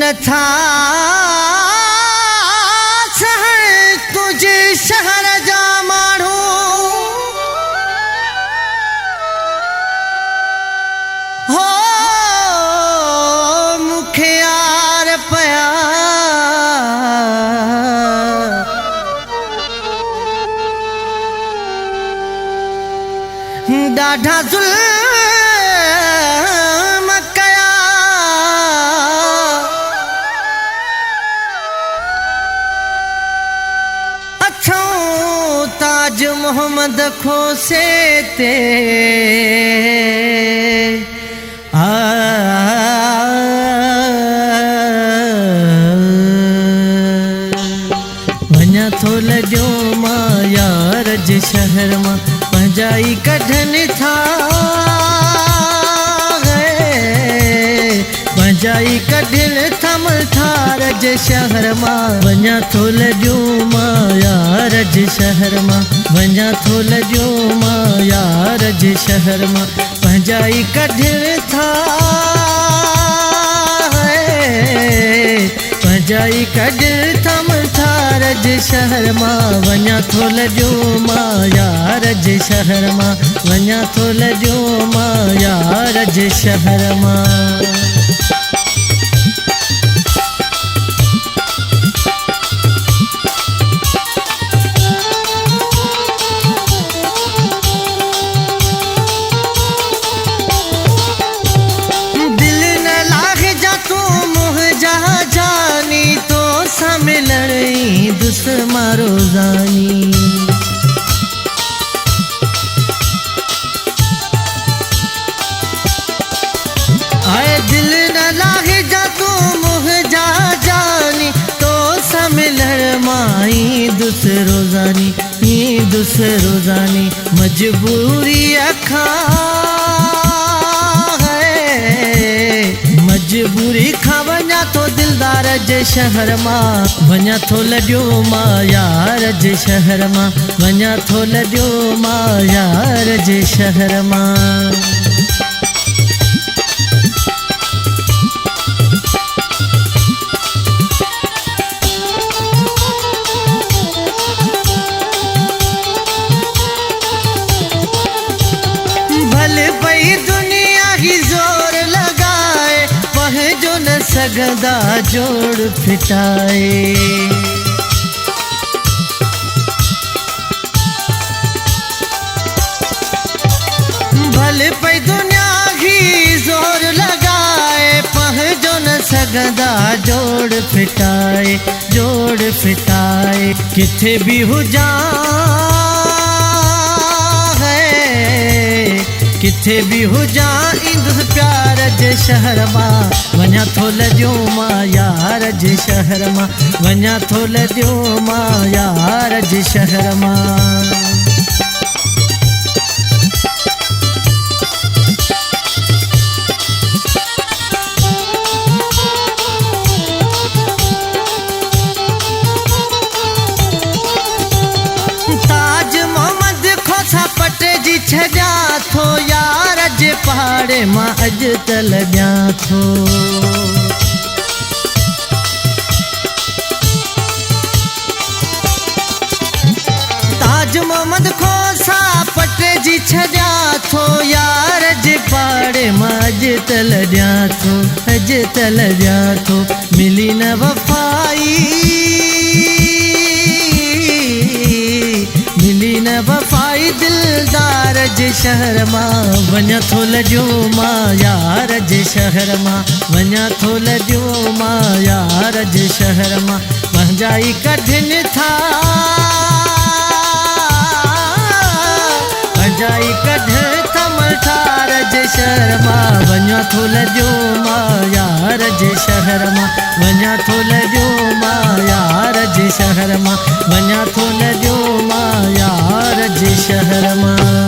नथा शहर तुझे शहर जा माण्हू हो मूंखे यार पया ॾाढा ज़ुल्म कया अछूं ताज मोहम्मद खोसे ते वञा थो लॼो मां यार जे शहर मां पंहिंजाई कढनि था पंहिंजाई कढनि था मल्हार जे शहर मां वञा थो लॼो मां यार जे शहर मां वञा थो लॼो मां यार जे शहर मां पंहिंजाई कढनि था पंहिंजाई कढनि था मल्हार जे शहर मां वञा थो लॼो मां यार जे शहर मां वञा थो लॼो मां यार जे शहर मां मारो जानी आए दिल न लागे जा तू मुह जा जानी तो समिलर माई दूसरो जानी मजबूरी अखा मजबूरी खा वञा थो दिलदार जे शहर मां वञा थो लॼो मां यार जे शहर मां वञा थो लॼो मां यार जे शहर मां भले पई दुनिया ही जोर लगाए जो न सघंदा जोड़ फिटाए भले पई दुनिया ही जोर लगाए जो न सघंदा जोड़ फिटाए किथे भी हुजा किथे भी हुजा ईंदुसि प्यार जे शहर मां वञा थो लॼो मां यार जे शहर मां वञा थो लॼो मां यार जे शहर मां ताज मोहम्मद खोसा पटे जी छॾिया थो यार जे पहाड़े मां अॼु त लॻिया थो ताज मोहम्मद खोसा पटे जी छॾिया थो यार जे पहाड़े मां अॼु त लॻिया थो मिली न वफ़ाई मिली न वफ़ाई दिलदार जे शहर मां वञा थो लॼो मां यार जे शहर मां वञा थो लॼो मां यार जे शहर मां पंहिंजाई कढनि था पंहिंजाई कढनि था मल्हार जे शहर मां वञा थो लॼो मां यार जे शहर मां वञा थो लॼो मां यार जे शहर मां वञा थो लॼो मां यार जे शहर मां